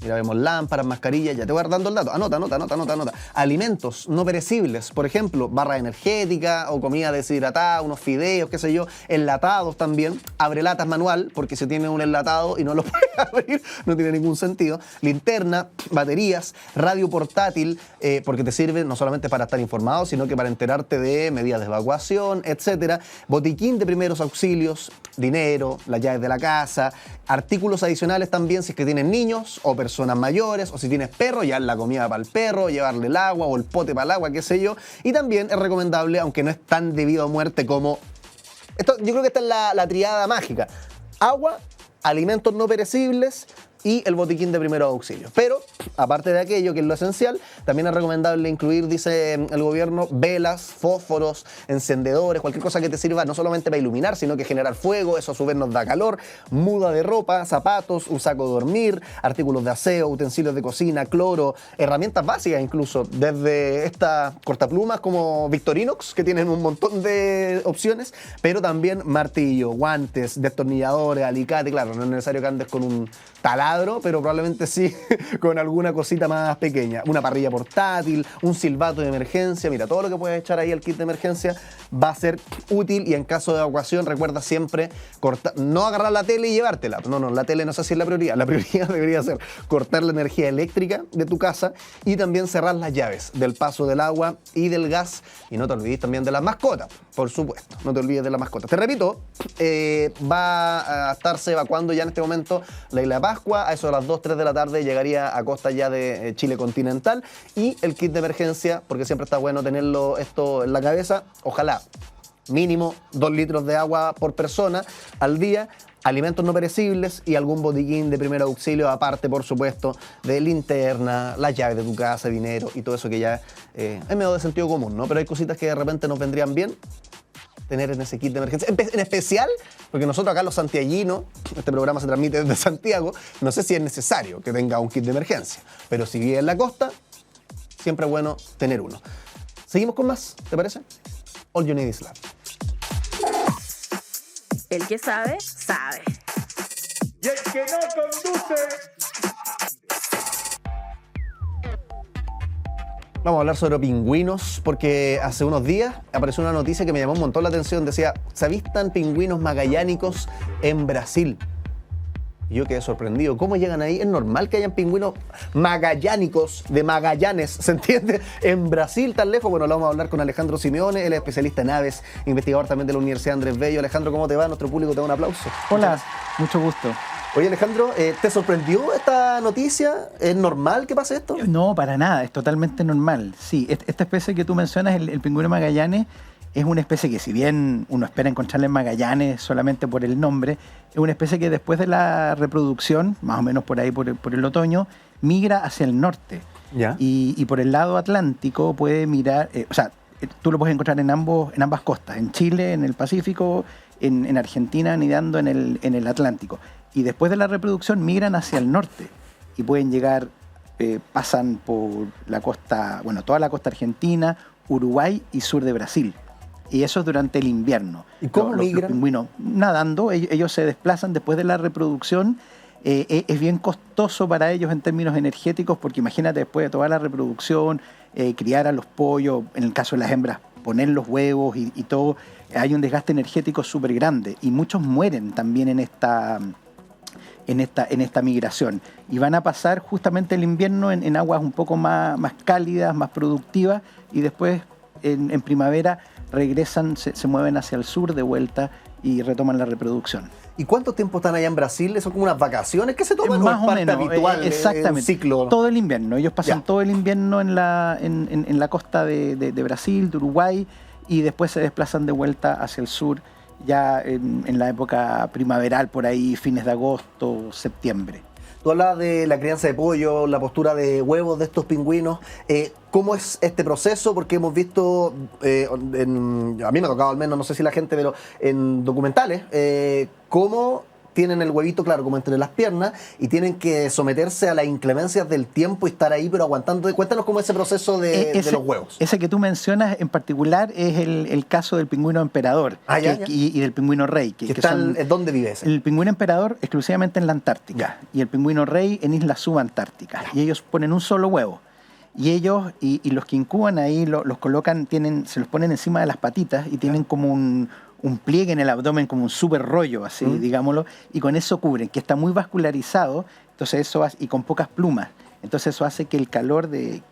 Mira, vemos lámparas, mascarillas, ya te voy dando el dato. Anota. Alimentos no perecibles, por ejemplo, barra energética o comida deshidratada, unos fideos, qué sé yo, enlatados también. Abre latas manual, porque si tiene un enlatado y no lo puedes abrir, no tiene ningún sentido. Linterna, baterías, radio portátil, porque te sirve no solamente para estar informado, sino que para enterarte de medidas de evacuación, etcétera. Botiquín de primeros auxilios, dinero, las llaves de la casa, artículos adicionales también si es que tienen niños o personas mayores, o si tienes perro, llevar la comida para el perro, llevarle el agua o el pote para el agua, qué sé yo. Y también es recomendable, aunque no es tan debido a muerte como... Esto, yo creo que esta es la triada mágica. Agua, alimentos no perecibles y el botiquín de primeros auxilios. Pero, aparte de aquello, que es lo esencial, también es recomendable incluir, dice el gobierno, velas, fósforos, encendedores, cualquier cosa que te sirva no solamente para iluminar, sino que generar fuego, eso a su vez nos da calor, muda de ropa, zapatos, un saco de dormir, artículos de aseo, utensilios de cocina, cloro, herramientas básicas incluso, desde estas cortaplumas como Victorinox, que tienen un montón de opciones, pero también martillo, guantes, destornilladores, alicate, claro, no es necesario que andes con un taladro, pero probablemente sí con alguna cosita más pequeña. Una parrilla portátil, un silbato de emergencia. Mira, todo lo que puedes echar ahí al kit de emergencia va a ser útil y en caso de evacuación recuerda siempre no agarrar la tele y llevártela. No, la tele no sé si es la prioridad. La prioridad debería ser cortar la energía eléctrica de tu casa y también cerrar las llaves del paso del agua y del gas. Y no te olvides también de las mascotas, por supuesto. No te olvides de las mascotas. Te repito, va a estarse evacuando ya en este momento la isla de Pascua. A eso de las 2-3 de la tarde llegaría a costa ya de Chile continental. Y el kit de emergencia, porque siempre está bueno tenerlo esto en la cabeza, ojalá mínimo 2 litros de agua por persona al día, alimentos no perecibles y algún botiquín de primer auxilio, aparte, por supuesto, de linterna, las llaves de tu casa, dinero y todo eso que ya es medio de sentido común, ¿no? Pero hay cositas que de repente nos vendrían bien tener en ese kit de emergencia. En especial, porque nosotros acá los santiaguinos, este programa se transmite desde Santiago, no sé si es necesario que tenga un kit de emergencia, pero si vive en la costa, siempre es bueno tener uno. Seguimos con más, ¿te parece? All You Need Is Love. El que sabe, sabe. Y el que no conduce. Vamos a hablar sobre pingüinos porque hace unos días apareció una noticia que me llamó un montón la atención. Decía, se avistan pingüinos magallánicos en Brasil. Y yo quedé sorprendido. ¿Cómo llegan ahí? Es normal que hayan pingüinos magallánicos de Magallanes, ¿se entiende? En Brasil, tan lejos. Bueno, lo vamos a hablar con Alejandro Simeone, él es especialista en aves, investigador también de la Universidad Andrés Bello. Alejandro, ¿cómo te va? Nuestro público te da un aplauso. Hola, mucho gusto. Oye, Alejandro, ¿te sorprendió esta noticia? ¿Es normal que pase esto? No, para nada, es totalmente normal. Sí, esta especie que tú mencionas, el pingüino Magallanes, es una especie que, si bien uno espera encontrarla en Magallanes solamente por el nombre, es una especie que después de la reproducción, más o menos por ahí por el otoño, migra hacia el norte. ¿Ya? Y por el lado atlántico puede migrar, tú lo puedes encontrar en ambas costas, en Chile, en el Pacífico, en Argentina, anidando en el Atlántico. Y después de la reproducción migran hacia el norte y pueden llegar, pasan por la costa, bueno, toda la costa argentina, Uruguay y sur de Brasil. Y eso es durante el invierno. ¿Y cómo migran? Los pingüinos nadando, ellos se desplazan después de la reproducción. Es bien costoso para ellos en términos energéticos, porque imagínate, después de toda la reproducción, criar a los pollos, en el caso de las hembras, poner los huevos y todo, hay un desgaste energético súper grande. Y muchos mueren también en esta migración. Y van a pasar justamente el invierno en aguas un poco más cálidas, más productivas, y después en primavera regresan, se mueven hacia el sur de vuelta y retoman la reproducción. ¿Y cuánto tiempo están allá en Brasil? ¿Son como unas vacaciones que se toman? Más ¿O es o parte menos, habitual exactamente. un ciclo? Todo el invierno. Ellos pasan Ya. todo el invierno en la costa de Brasil, de Uruguay, y después se desplazan de vuelta hacia el sur, ya en la época primaveral, por ahí, fines de agosto, septiembre. Tú hablabas de la crianza de pollo, la postura de huevos de estos pingüinos. ¿Cómo es este proceso? Porque hemos visto, a mí me ha tocado al menos, no sé si la gente, pero en documentales, cómo tienen el huevito, claro, como entre las piernas, y tienen que someterse a las inclemencias del tiempo y estar ahí, pero aguantando. Cuéntanos cómo es ese proceso de los huevos. Ese que tú mencionas en particular es el caso del pingüino emperador y del pingüino rey. Que están, ¿dónde vive ese? El pingüino emperador exclusivamente en la Antártica y el pingüino rey en islas subantárticas. Y ellos ponen un solo huevo. Y ellos, y los que incuban ahí, los colocan, se los ponen encima de las patitas y tienen como un pliegue en el abdomen, como un súper rollo, así, digámoslo, y con eso cubren, que está muy vascularizado, entonces eso hace, y con pocas plumas. Entonces eso hace que el calor de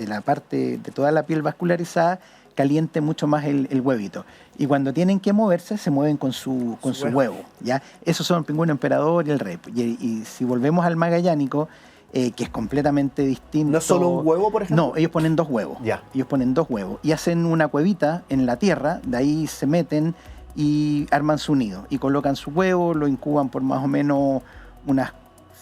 la parte, de toda la piel vascularizada, caliente mucho más el huevito. Y cuando tienen que moverse, se mueven con su huevo, ¿ya? Esos son el pingüino emperador y el rey. Y si volvemos al magallánico, que es completamente distinto. ¿No es solo un huevo, por ejemplo? No, ellos ponen dos huevos. Ya. Ellos ponen dos huevos y hacen una cuevita en la tierra, de ahí se meten y arman su nido. Y colocan su huevo, lo incuban por más o menos unas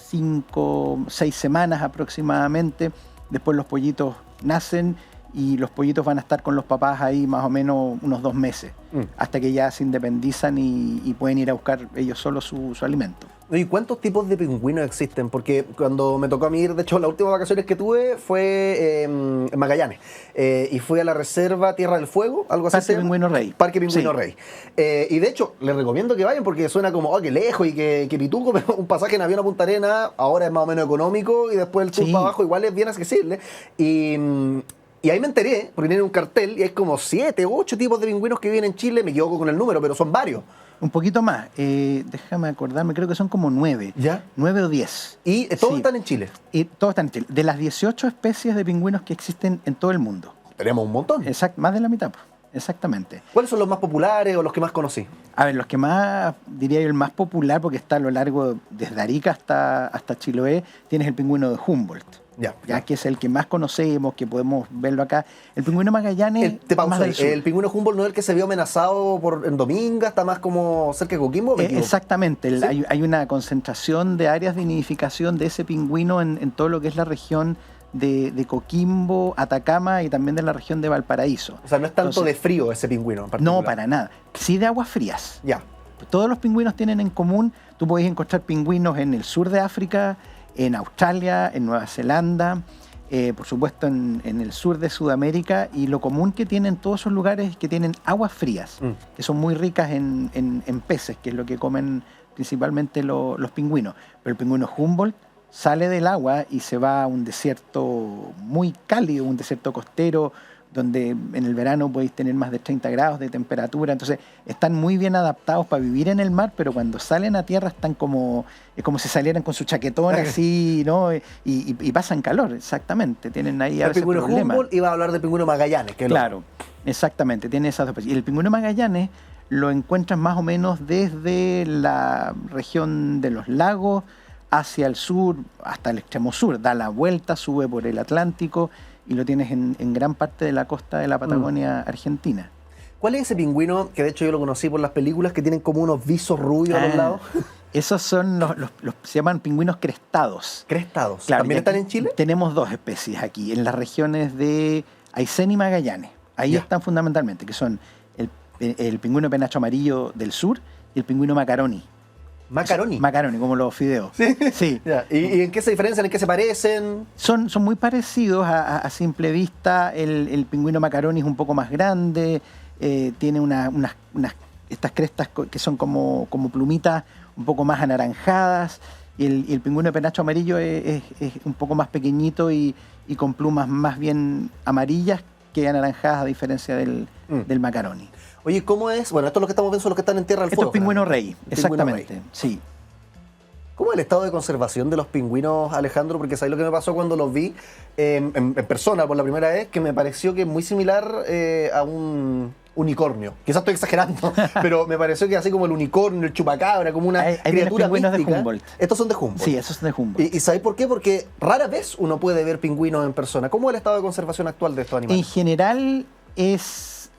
5, 6 semanas aproximadamente. Después los pollitos nacen y los pollitos van a estar con los papás ahí más o menos unos 2 meses, hasta que ya se independizan y pueden ir a buscar ellos solos su alimento. ¿Y cuántos tipos de pingüinos existen? Porque cuando me tocó a mí ir, de hecho, las últimas vacaciones que tuve fue en Magallanes. Y fui a la reserva Tierra del Fuego, algo así. Parque Pingüino Rey. Parque Pingüino Sí. Rey. Y de hecho, les recomiendo que vayan porque suena como, oh, qué lejos y que pituco, pero un pasaje en avión a Punta Arenas ahora es más o menos económico y después el tour para abajo igual es bien accesible. Y ahí me enteré, porque tienen un cartel y hay como 7, 8 tipos de pingüinos que viven en Chile. Me equivoco con el número, pero son varios. Un poquito más, déjame acordarme, creo que son como 9. ¿Ya? 9 o 10. Y todos Sí. están en Chile. Y todos están en Chile. De las 18 especies de pingüinos que existen en todo el mundo. Tenemos un montón. Más de la mitad, pues. Exactamente. ¿Cuáles son los más populares o los que más conocí? A ver, los que más, diría yo, el más popular, porque está a lo largo, desde Arica hasta Chiloé, tienes el pingüino de Humboldt. Ya que es el que más conocemos, que podemos verlo acá. El pingüino Magallanes, más del sur. El pingüino Humboldt no es el que se vio amenazado en Dominga, está más como cerca de Coquimbo. Exactamente, ¿Sí? hay una concentración de áreas de nidificación de ese pingüino en todo lo que es la región de Coquimbo, Atacama y también de la región de Valparaíso. O sea, no es tanto de frío ese pingüino en particular. No, para nada. Sí de aguas frías. Ya. Todos los pingüinos tienen en común, tú podés encontrar pingüinos en el sur de África, en Australia, en Nueva Zelanda, por supuesto en el sur de Sudamérica, y lo común que tienen todos esos lugares es que tienen aguas frías, que son muy ricas en peces, que es lo que comen principalmente los pingüinos. Pero el pingüino Humboldt sale del agua y se va a un desierto muy cálido, un desierto costero, donde en el verano podéis tener más de 30 grados de temperatura. Entonces están muy bien adaptados para vivir en el mar, pero cuando salen a tierra están es como si salieran con su chaquetón así, ¿no? Y pasan calor, exactamente. Tienen ahí a El veces pingüino problemas. Humboldt iba a hablar del pingüino Magallanes. Claro, exactamente, tiene esas dos especies. Y el pingüino Magallanes lo encuentras más o menos desde la región de los lagos hacia el sur, hasta el extremo sur. Da la vuelta, sube por el Atlántico y lo tienes en gran parte de la costa de la Patagonia argentina. ¿Cuál es ese pingüino, que de hecho yo lo conocí por las películas, que tienen como unos visos rubios a los lados? Esos son se llaman pingüinos crestados. Crestados. Claro, ¿También están en Chile? Tenemos dos especies aquí, en las regiones de Aysén y Magallanes. Ahí están fundamentalmente, que son el pingüino penacho amarillo del sur y el pingüino macaroni. ¿Macaroni? Macaroni, como los fideos. Sí. ¿Y en qué se diferencian? ¿En qué se parecen? Son muy parecidos a simple vista. El pingüino macaroni es un poco más grande, tiene estas crestas que son como plumitas un poco más anaranjadas, y el pingüino de penacho amarillo es un poco más pequeñito y con plumas más bien amarillas que anaranjadas, a diferencia del macaroni. Oye, ¿cómo es? Bueno, esto es lo que estamos viendo, son los que están en Tierra del Esto Fuego. es pingüino rey, exactamente. Rey. Sí. ¿Cómo es el estado de conservación de los pingüinos, Alejandro? Porque ¿sabes lo que me pasó cuando los vi en persona por la primera vez? Que me pareció que es muy similar a un unicornio. Quizás estoy exagerando, pero me pareció que así como el unicornio, el chupacabra, como una criatura pingüinos mística. de Humboldt. Estos son de Humboldt. Sí, esos son de Humboldt. ¿Y sabéis por qué? Porque rara vez uno puede ver pingüinos en persona. ¿Cómo es el estado de conservación actual de estos animales? En general es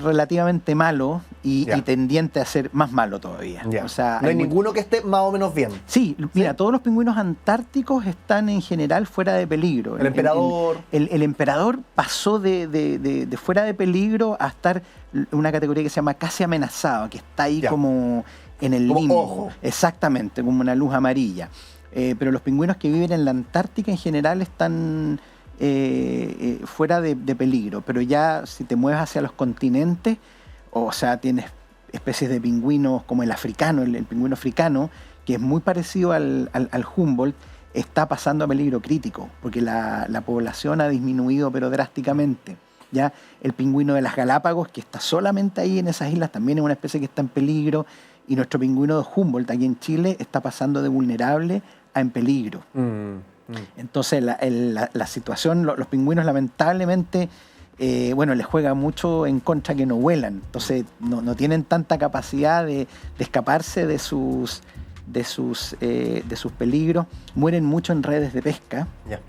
relativamente malo y tendiente a ser más malo todavía. Ya. O sea, no hay ninguno que esté más o menos bien. Sí, mira, todos los pingüinos antárticos están en general fuera de peligro. El emperador. El emperador pasó de fuera de peligro a estar en una categoría que se llama casi amenazado, que está ahí como en el como limbo. ojo. Exactamente, como una luz amarilla. Pero los pingüinos que viven en la Antártica en general están fuera de peligro, pero ya si te mueves hacia los continentes, o sea, tienes especies de pingüinos como el africano, el pingüino africano, que es muy parecido al Humboldt, está pasando a peligro crítico, porque la población ha disminuido pero drásticamente. Ya el pingüino de las Galápagos, que está solamente ahí en esas islas, también es una especie que está en peligro, y nuestro pingüino de Humboldt aquí en Chile está pasando de vulnerable a en peligro. Entonces la situación, los pingüinos lamentablemente, les juega mucho en contra que no vuelan. Entonces no tienen tanta capacidad de escaparse de sus peligros. Mueren mucho en redes de pesca.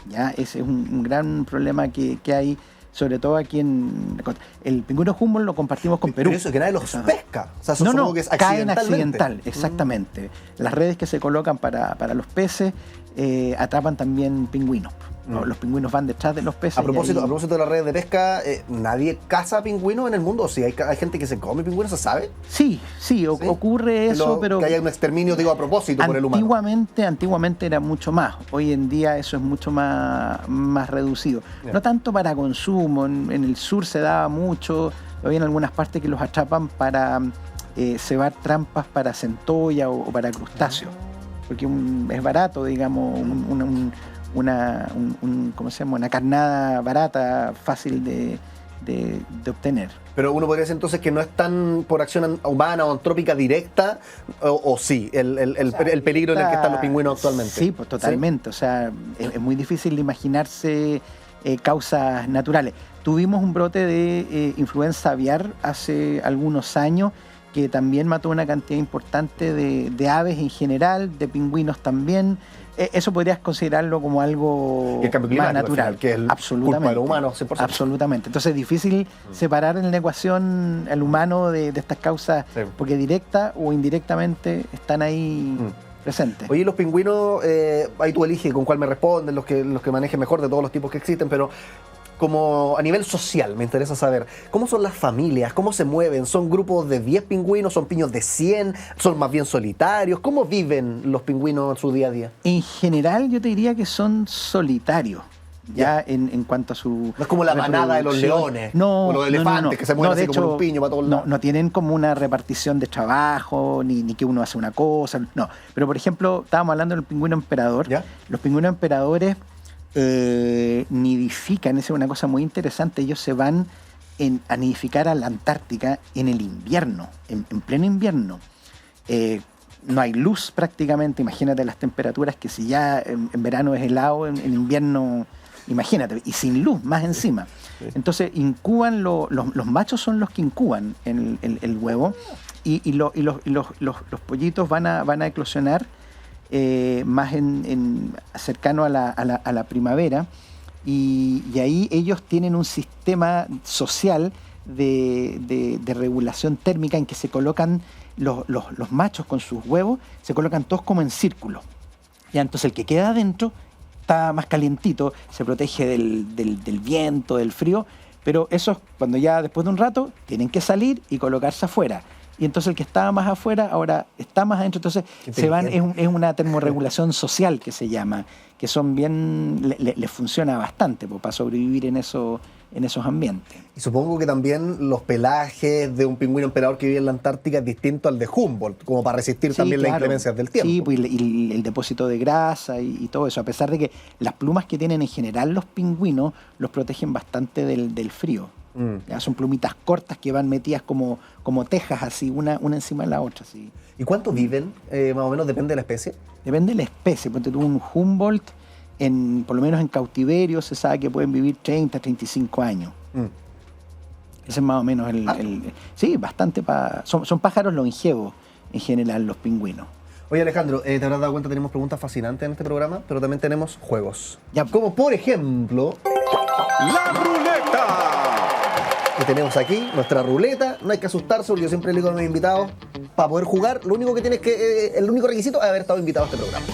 ¿Ya? Ese es un gran problema que hay, sobre todo aquí en el pingüino Humboldt lo compartimos con Perú. Pero eso, que nadie los pesca. O sea, no, que es caen accidental, exactamente. Las redes que se colocan para los peces atrapan también pingüinos. Los pingüinos van detrás de los peces. A propósito de las redes de pesca, ¿nadie caza pingüinos en el mundo? ¿Sí hay gente que se come pingüinos, se sabe? Sí, ocurre eso, pero... Que haya un exterminio, digo, a propósito por el humano. Antiguamente era mucho más. Hoy en día eso es mucho más reducido. No tanto para consumo. En el sur se daba mucho. Había en algunas partes que los atrapan para cebar trampas para centolla o para crustáceos. Porque es barato, digamos, ¿cómo se llama? Una carnada barata, fácil de obtener. Pero uno podría decir entonces que no es tan por acción humana o antrópica directa, o sí, el peligro en el que están los pingüinos actualmente. Sí, pues totalmente. ¿Sí? O sea, es muy difícil de imaginarse causas naturales. Tuvimos un brote de influenza aviar hace algunos años, que también mató una cantidad importante de aves en general, de pingüinos también. Eso podrías considerarlo como algo más natural. Que es absolutamente, culpa de los humanos, 100%. Absolutamente. Entonces es difícil separar en la ecuación al humano de estas causas, porque directa o indirectamente están ahí presentes. Oye, los pingüinos, ahí tú eliges con cuál me responden, los que manejen mejor de todos los tipos que existen, pero como a nivel social, me interesa saber, ¿cómo son las familias? ¿Cómo se mueven? ¿Son grupos de 10 pingüinos? ¿Son piños de 100? ¿Son más bien solitarios? ¿Cómo viven los pingüinos en su día a día? En general yo te diría que son solitarios, ya en cuanto a su... No es como la manada de los leones o los elefantes que se mueven así como un piño para todos lados. No tienen como una repartición de trabajo, ni que uno hace una cosa, no. Pero, por ejemplo, estábamos hablando del pingüino emperador. ¿Ya? Los pingüinos emperadores nidifican, esa es una cosa muy interesante, ellos se van a nidificar a la Antártica en el invierno, en pleno invierno. No hay luz prácticamente, imagínate las temperaturas que si ya en verano es helado, en invierno, imagínate, y sin luz más encima. Sí. Entonces incuban, los machos son los que incuban el huevo y los pollitos van a eclosionar más cercano a la primavera y ahí ellos tienen un sistema social de regulación térmica en que se colocan los machos con sus huevos, se colocan todos como en círculo. Ya, entonces el que queda adentro está más calientito, se protege del viento, del frío, pero esos cuando ya después de un rato tienen que salir y colocarse afuera. Y entonces el que estaba más afuera ahora está más adentro, entonces se van, es una termorregulación social que se llama, que son bien, les funciona bastante para sobrevivir en esos ambientes. Y supongo que también los pelajes de un pingüino emperador que vive en la Antártica es distinto al de Humboldt, como para resistir también las inclemencias del tiempo. Sí, pues, y el depósito de grasa y todo eso, a pesar de que las plumas que tienen en general los pingüinos los protegen bastante del frío. Ya son plumitas cortas que van metidas como tejas, así, una encima de la otra. Así. ¿Y cuánto viven? Más o menos depende de la especie. Depende de la especie. Ponte tú un Humboldt, por lo menos en cautiverio, se sabe que pueden vivir 30, 35 años. Ese es más o menos sí, bastante. Son pájaros longevos en general los pingüinos. Oye, Alejandro, te habrás dado cuenta, tenemos preguntas fascinantes en este programa, pero también tenemos juegos. Ya. Como por ejemplo... ¡La ruleta! Y tenemos aquí nuestra ruleta. No hay que asustarse, porque yo siempre le digo a mis invitados, para poder jugar, lo único que tienes el único requisito es haber estado invitado a este programa.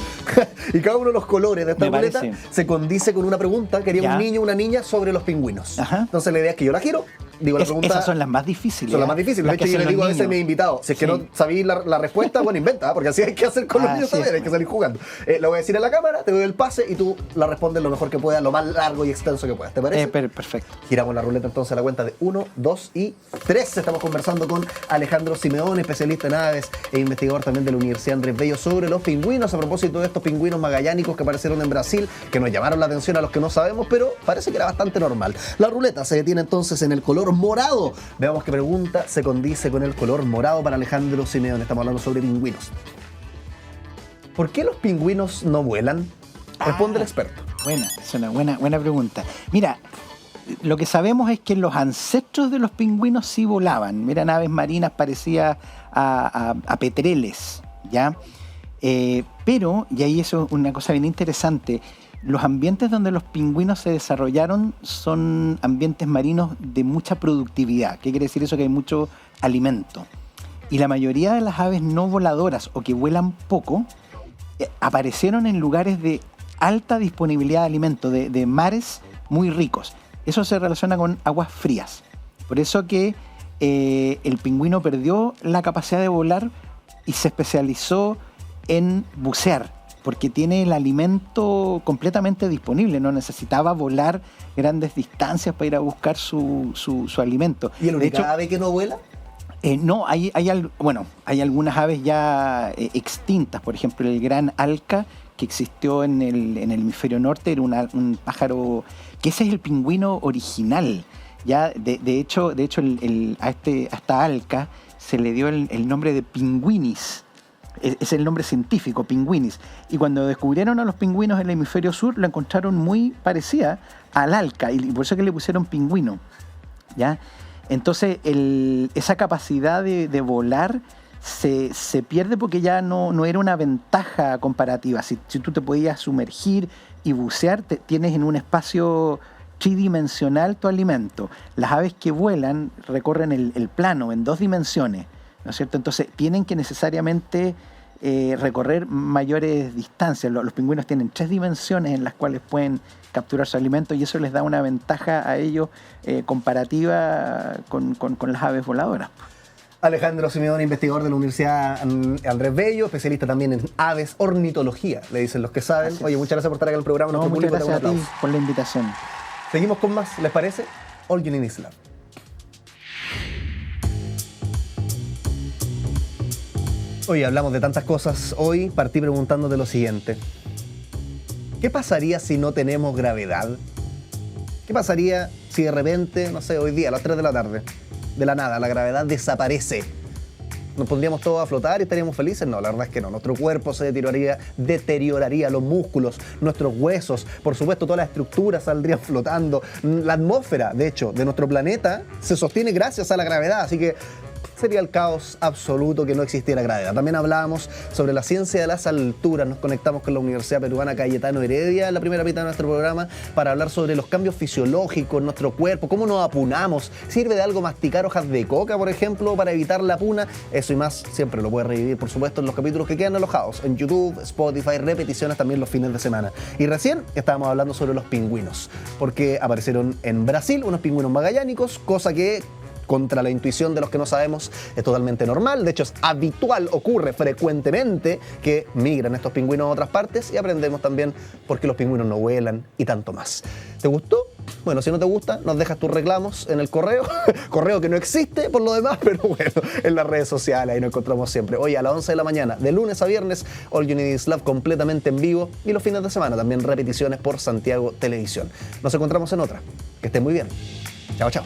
Y cada uno de los colores de esta ruleta se condice con una pregunta que haría un niño o una niña sobre los pingüinos. Ajá. Entonces la idea es que yo la giro, digo la pregunta... Esas son las más difíciles. Son las más difíciles. De hecho, yo le digo a veces a mis invitados, si es que no sabéis la respuesta, bueno, inventa, porque así hay que hacer con los niños también, hay que salir jugando. Lo voy a decir a la cámara, te doy el pase y tú la respondes lo mejor que puedas, lo más largo y extenso que puedas. ¿Te parece? Perfecto. Giramos la ruleta entonces a la cuenta de 1, 2 y 3. Estamos conversando con Alejandro Simeone, especialista en aves e investigador también de la Universidad Andrés Bello sobre los pingüinos, a propósito de estos pingüinos magallánicos que aparecieron en Brasil, que nos llamaron la atención a los que no sabemos, pero parece que era bastante normal. La ruleta se detiene entonces en el color morado. Veamos qué pregunta se condice con el color morado para Alejandro Simeone. Estamos hablando sobre pingüinos. ¿Por qué los pingüinos no vuelan? Responde el experto. Es una buena pregunta. Mira, lo que sabemos es que los ancestros de los pingüinos sí volaban. Eran aves marinas parecidas a petreles, ¿ya? Pero, y ahí eso es una cosa bien interesante, los ambientes donde los pingüinos se desarrollaron son ambientes marinos de mucha productividad. ¿Qué quiere decir eso? Que hay mucho alimento. Y la mayoría de las aves no voladoras o que vuelan poco aparecieron en lugares de alta disponibilidad de alimento, de mares muy ricos. Eso se relaciona con aguas frías. Por eso que el pingüino perdió la capacidad de volar y se especializó en bucear, porque tiene el alimento completamente disponible, no necesitaba volar grandes distancias para ir a buscar su alimento. ¿Y el único ave que no vuela? No, hay algunas aves ya extintas, por ejemplo el gran alca que existió en el hemisferio norte, era un pájaro, que ese es el pingüino original. Ya, de hecho a esta alca se le dio el nombre de pingüinis. Es el nombre científico, pingüinis. Y cuando descubrieron a los pingüinos en el hemisferio sur, la encontraron muy parecida al alca, y por eso que le pusieron pingüino, ¿ya? Entonces, esa capacidad de volar se pierde porque ya no era una ventaja comparativa. Si tú te podías sumergir y bucear, tienes en un espacio tridimensional tu alimento. Las aves que vuelan recorren el plano en 2 dimensiones, ¿no es cierto? Entonces tienen que necesariamente recorrer mayores distancias. Los pingüinos tienen 3 dimensiones en las cuales pueden capturar su alimento y eso les da una ventaja a ellos comparativa con las aves voladoras. Alejandro Simeone, investigador de la Universidad Andrés Bello, especialista también en aves, ornitología, le dicen los que saben. Gracias. Oye, muchas gracias por estar acá en el programa. No, muchas gracias a ti por la invitación. Seguimos con más, ¿les parece? All You Need Is Love. Hoy hablamos de tantas cosas. Hoy partí preguntándote lo siguiente. ¿Qué pasaría si no tenemos gravedad? ¿Qué pasaría si de repente, no sé, hoy día a las 3 de la tarde, de la nada, la gravedad desaparece? ¿Nos pondríamos todos a flotar y estaríamos felices? No, la verdad es que no. Nuestro cuerpo se deterioraría, los músculos, nuestros huesos, por supuesto todas las estructuras saldrían flotando. La atmósfera, de hecho, de nuestro planeta se sostiene gracias a la gravedad, así que sería el caos absoluto que no existiera gravedad. También hablábamos sobre la ciencia de las alturas. Nos conectamos con la Universidad Peruana Cayetano Heredia en la primera mitad de nuestro programa para hablar sobre los cambios fisiológicos en nuestro cuerpo, cómo nos apunamos. ¿Sirve de algo masticar hojas de coca, por ejemplo, para evitar la puna? Eso y más siempre lo puedes revivir, por supuesto, en los capítulos que quedan alojados en YouTube, Spotify, repeticiones también los fines de semana. Y recién estábamos hablando sobre los pingüinos, porque aparecieron en Brasil unos pingüinos magallánicos, cosa que contra la intuición de los que no sabemos es totalmente normal. De hecho, es habitual, ocurre frecuentemente que migran estos pingüinos a otras partes y aprendemos también por qué los pingüinos no vuelan y tanto más. ¿Te gustó? Bueno, si no te gusta, nos dejas tus reclamos en el correo, correo que no existe por lo demás, pero bueno, en las redes sociales, ahí nos encontramos siempre. Hoy a las 11 de la mañana, de lunes a viernes, All You Need Is Love completamente en vivo y los fines de semana también repeticiones por Santiago Televisión. Nos encontramos en otra. Que estén muy bien. Chao, chao.